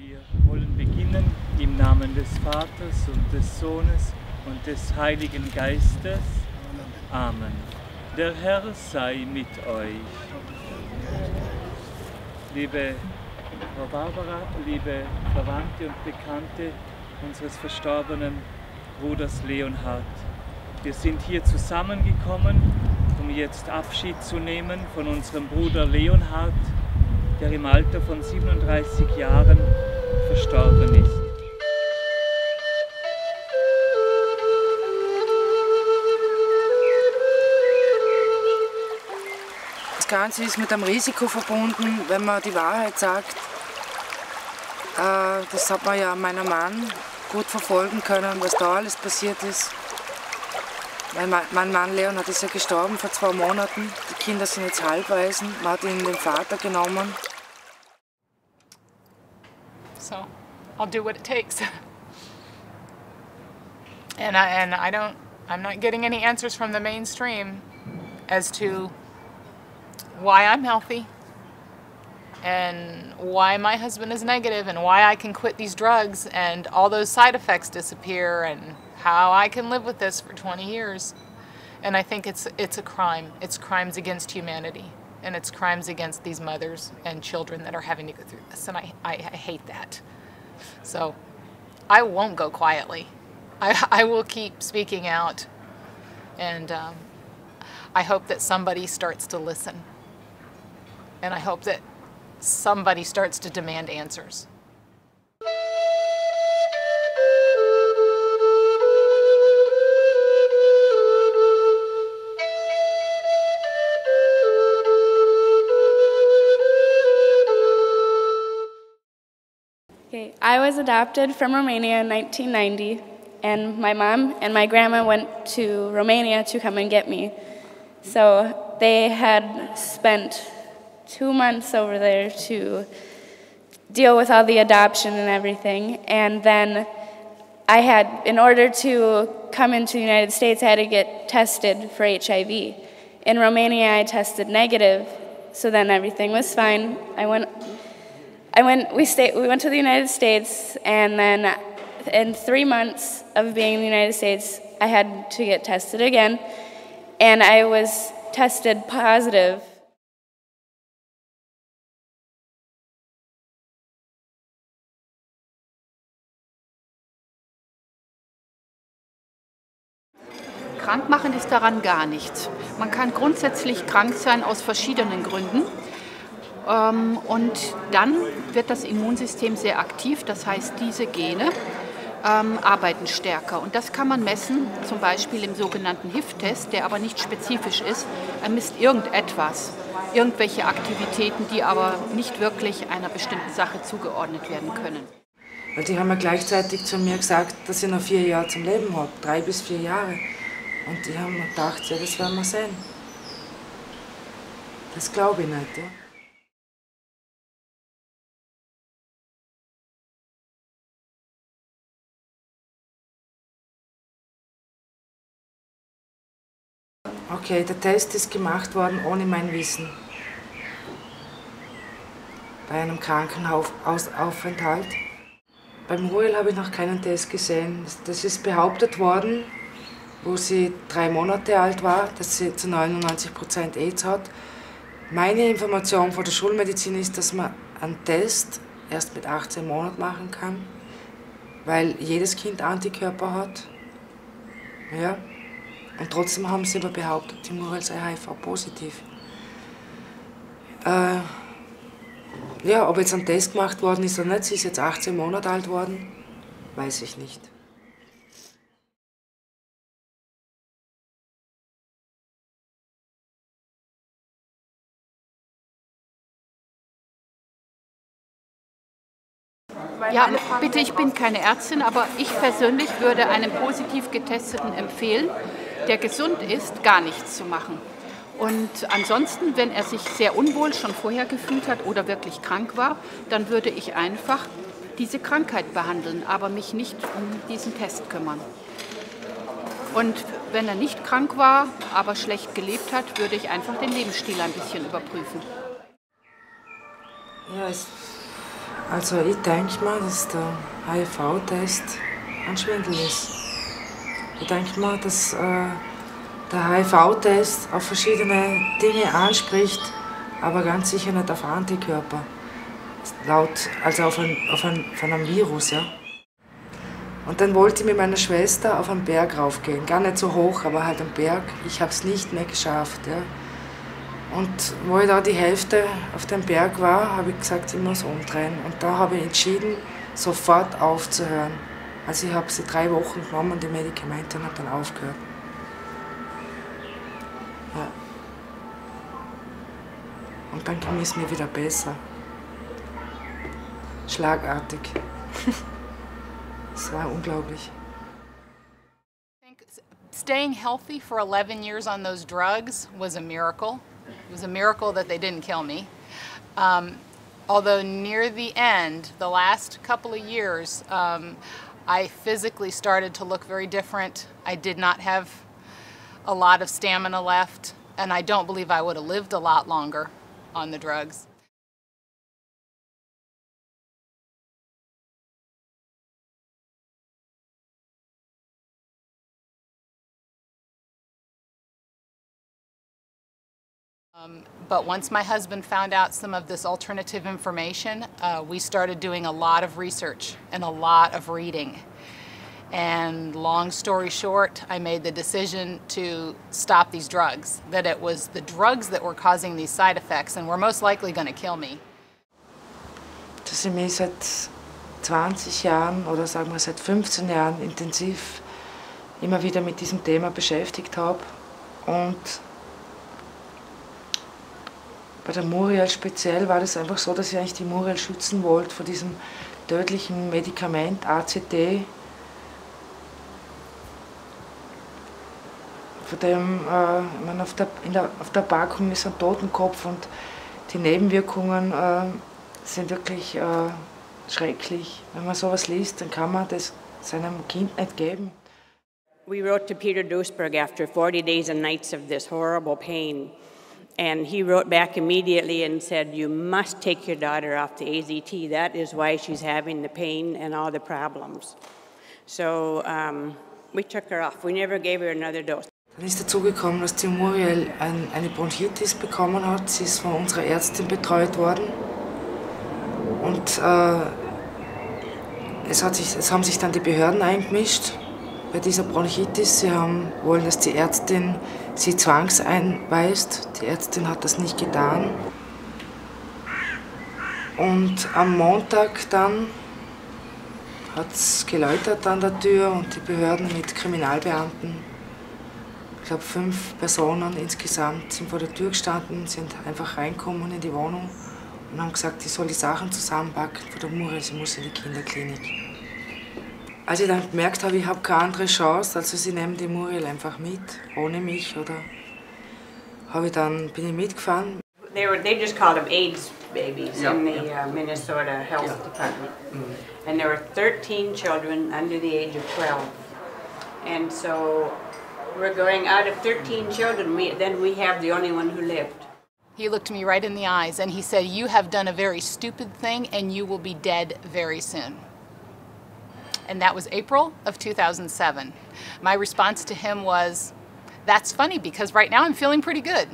Wir wollen beginnen im Namen des Vaters und des Sohnes und des Heiligen Geistes. Amen. Der Herr sei mit euch. Liebe Frau Barbara, liebe Verwandte und Bekannte unseres verstorbenen Bruders Leonhard, wir sind hier zusammengekommen, um jetzt Abschied zu nehmen von unserem Bruder Leonhard, der im Alter von 37 Jahren verstorben ist. Das Ganze ist mit einem Risiko verbunden, wenn man die Wahrheit sagt. Das hat man ja meinem Mann gut verfolgen können, was da alles passiert ist. Mein Mann Leonhard ist ja gestorben vor 2 Monaten. Die Kinder sind jetzt halbwaisen. Man hat ihnen den Vater genommen. So, I'll do what it takes. And I'm not getting any answers from the mainstream as to why I'm healthy and why my husband is negative and why I can quit these drugs and all those side effects disappear and how I can live with this for 20 years. And I think it's a crime. It's crimes against humanity. And it's crimes against these mothers and children that are having to go through this. And I hate that. So I won't go quietly. I will keep speaking out. And I hope that somebody starts to listen. And I hope that somebody starts to demand answers. Okay, I was adopted from Romania in 1990, and my mom and my grandma went to Romania to come and get me. So they had spent 2 months over there to deal with all the adoption and everything, and then in order to come into the United States, I had to get tested for HIV. In Romania, I tested negative, so then everything was fine. We went to the United States, and then in 3 months of being in the United States, I had to get tested again, and I was tested positive. Krank machen ist daran gar nichts. Man kann grundsätzlich krank sein aus verschiedenen Gründen. Und dann wird das Immunsystem sehr aktiv, das heißt, diese Gene arbeiten stärker. Und das kann man messen, zum Beispiel im sogenannten HIV-Test, der aber nicht spezifisch ist. Er misst irgendetwas, irgendwelche Aktivitäten, die aber nicht wirklich einer bestimmten Sache zugeordnet werden können. Weil die haben ja gleichzeitig zu mir gesagt, dass ich noch 4 Jahre zum Leben habe, 3 bis 4 Jahre. Und die haben mir gedacht, ja, das werden wir sehen. Das glaube ich nicht, ja. Okay, der Test ist gemacht worden ohne mein Wissen. Bei einem Krankenhausaufenthalt. Beim Ruhel habe ich noch keinen Test gesehen. Das ist behauptet worden, wo sie 3 Monate alt war, dass sie zu 99% AIDS hat. Meine Information von der Schulmedizin ist, dass man einen Test erst mit 18 Monaten machen kann, weil jedes Kind Antikörper hat. Ja. Und trotzdem haben sie aber behauptet, die Muriel sei HIV-positiv. Ja, ob jetzt ein Test gemacht worden ist oder nicht, sie ist jetzt 18 Monate alt worden, weiß ich nicht. Ja, bitte, ich bin keine Ärztin, aber ich persönlich würde einem positiv Getesteten empfehlen, der gesund ist, gar nichts zu machen. Und ansonsten, wenn er sich sehr unwohl schon vorher gefühlt hat oder wirklich krank war, dann würde ich einfach diese Krankheit behandeln, aber mich nicht um diesen Test kümmern. Und wenn er nicht krank war, aber schlecht gelebt hat, würde ich einfach den Lebensstil ein bisschen überprüfen. Ja, Also ich denke mal, dass der HIV-Test ein Schwindel ist. Ich denke mal, dass der HIV-Test auf verschiedene Dinge anspricht, aber ganz sicher nicht auf Antikörper. Also von einem Virus. Ja. Und dann wollte ich mit meiner Schwester auf einen Berg raufgehen. Gar nicht so hoch, aber halt am Berg. Ich habe es nicht mehr geschafft. Ja. Und wo ich da die Hälfte auf dem Berg war, habe ich gesagt, ich muss umdrehen. Und da habe ich entschieden, sofort aufzuhören. Also ich habe sie 3 Wochen genommen, die Medikamente, und habe dann aufgehört. Ja. Und dann ging es mir wieder besser. Schlagartig. Es war unglaublich. I think staying healthy for 11 years on those drugs was a miracle. It was a miracle that they didn't kill me. Although near the end, the last couple of years, I physically started to look very different. I did not have a lot of stamina left, and I don't believe I would have lived a lot longer on the drugs. But once my husband found out some of this alternative information, we started doing a lot of research and a lot of reading. And long story short, I made the decision to stop these drugs, that it was the drugs that were causing these side effects and were most likely going to kill me. Dass ich mich seit 20 Jahren oder sagen wir seit 15 Jahren intensiv immer wieder mit diesem Thema beschäftigt habe. Und bei der Muriel speziell war das einfach so, dass ich eigentlich die Muriel schützen wollte vor diesem tödlichen Medikament AZT, von dem auf der Packung ist ein Totenkopf, und die Nebenwirkungen sind wirklich schrecklich. Wenn man sowas liest, dann kann man das seinem Kind nicht geben. We wrote to Peter Duisberg after 40 days and nights of this horrible pain. And he wrote back immediately and said, you must take your daughter off the AZT. That is why she's having the pain and all the problems. So we took her off. We never gave her another dose. Dann ist dazu gekommen, dass die Muriel eine Bronchitis bekommen hat. Sie ist von unserer Ärztin betreut worden. Und es haben sich dann die Behörden eingemischt bei dieser Bronchitis. Sie wollen, dass die Ärztin sie zwangseinweist. Die Ärztin hat das nicht getan. Und am Montag dann hat es geläutet an der Tür, und die Behörden mit Kriminalbeamten, ich glaube 5 Personen insgesamt, sind vor der Tür gestanden, sind einfach reingekommen in die Wohnung und haben gesagt, ich soll die Sachen zusammenpacken von der Muriel, sie muss in die Kinderklinik. Als ich dann gemerkt habe, ich habe keine andere Chance, also sie nehmen die Muriel einfach mit, ohne mich, oder bin ich mitgefahren. They just called them AIDS babies in the Minnesota Health Department. And there were 13 children under the age of 12. And so we're going out of 13 children, then we have the only one who lived. He looked me right in the eyes and he said, you have done a very stupid thing and you will be dead very soon. And that was April of 2007. My response to him was, that's funny because right now I'm feeling pretty good.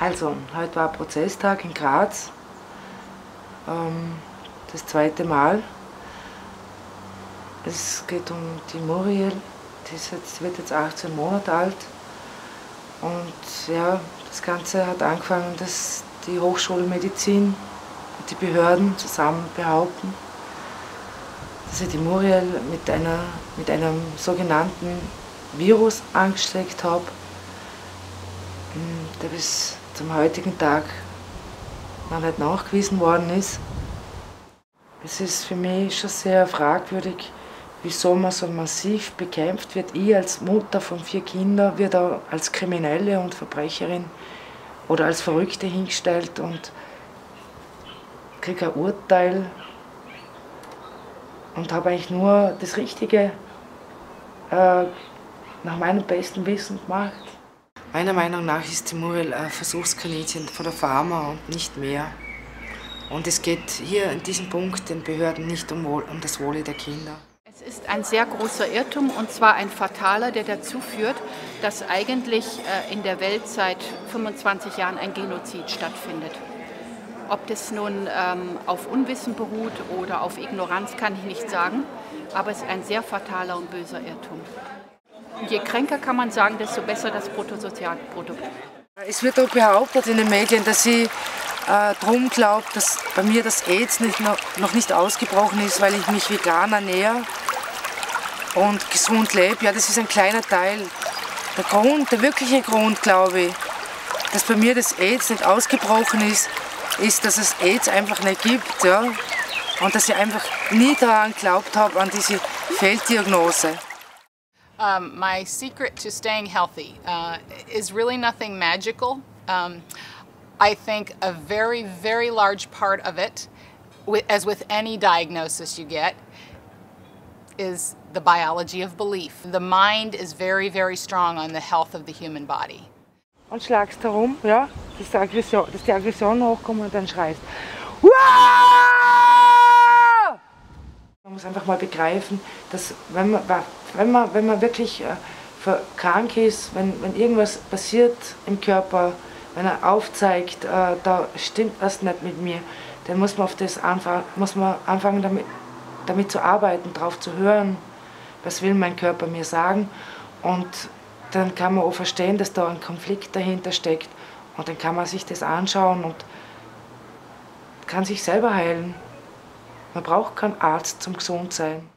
Also, heute war Prozesstag in Graz, das 2. Mal. Es geht um die Muriel, die wird jetzt 18 Monate alt. Und ja, das Ganze hat angefangen, dass die Hochschulmedizin und die Behörden zusammen behaupten, dass ich die Muriel mit einem sogenannten Virus angesteckt habe, der bis zum heutigen Tag noch nicht nachgewiesen worden ist. Es ist für mich schon sehr fragwürdig, wieso man so massiv bekämpft wird. Ich als Mutter von 4 Kindern wird auch als Kriminelle und Verbrecherin oder als Verrückte hingestellt und kriege ein Urteil und habe eigentlich nur das Richtige nach meinem besten Wissen gemacht. Meiner Meinung nach ist die Muriel ein Versuchskaninchen von der Pharma und nicht mehr. Und es geht hier in diesem Punkt den Behörden nicht um das Wohle der Kinder. Es ist ein sehr großer Irrtum, und zwar ein fataler, der dazu führt, dass eigentlich in der Welt seit 25 Jahren ein Genozid stattfindet. Ob das nun auf Unwissen beruht oder auf Ignoranz, kann ich nicht sagen, aber es ist ein sehr fataler und böser Irrtum. Und je kränker kann man sagen, desto besser das Bruttosozialprodukt. Es wird auch behauptet in den Medien, dass ich darum glaube, dass bei mir das AIDS noch nicht ausgebrochen ist, weil ich mich vegan ernähre und gesund lebe. Ja, das ist ein kleiner Teil. Der wirkliche Grund, glaube ich, dass bei mir das AIDS nicht ausgebrochen ist, dass es AIDS einfach nicht gibt. Ja? Und dass ich einfach nie daran geglaubt habe, an diese Fehldiagnose. My secret to staying healthy is really nothing magical. I think a very, very large part of it, as with any diagnosis you get, is the biology of belief. The mind is very, very strong on the health of the human body. Und schlagst herum, ja, dass die Aggression hochkommt und dann schreist. Uah! Man muss einfach mal begreifen, dass wenn man wirklich krank ist, wenn irgendwas passiert im Körper, wenn er aufzeigt, da stimmt was nicht mit mir, dann muss man anfangen damit zu arbeiten, darauf zu hören, was will mein Körper mir sagen, und dann kann man auch verstehen, dass da ein Konflikt dahinter steckt, und dann kann man sich das anschauen und kann sich selber heilen. Man braucht keinen Arzt zum Gesundsein.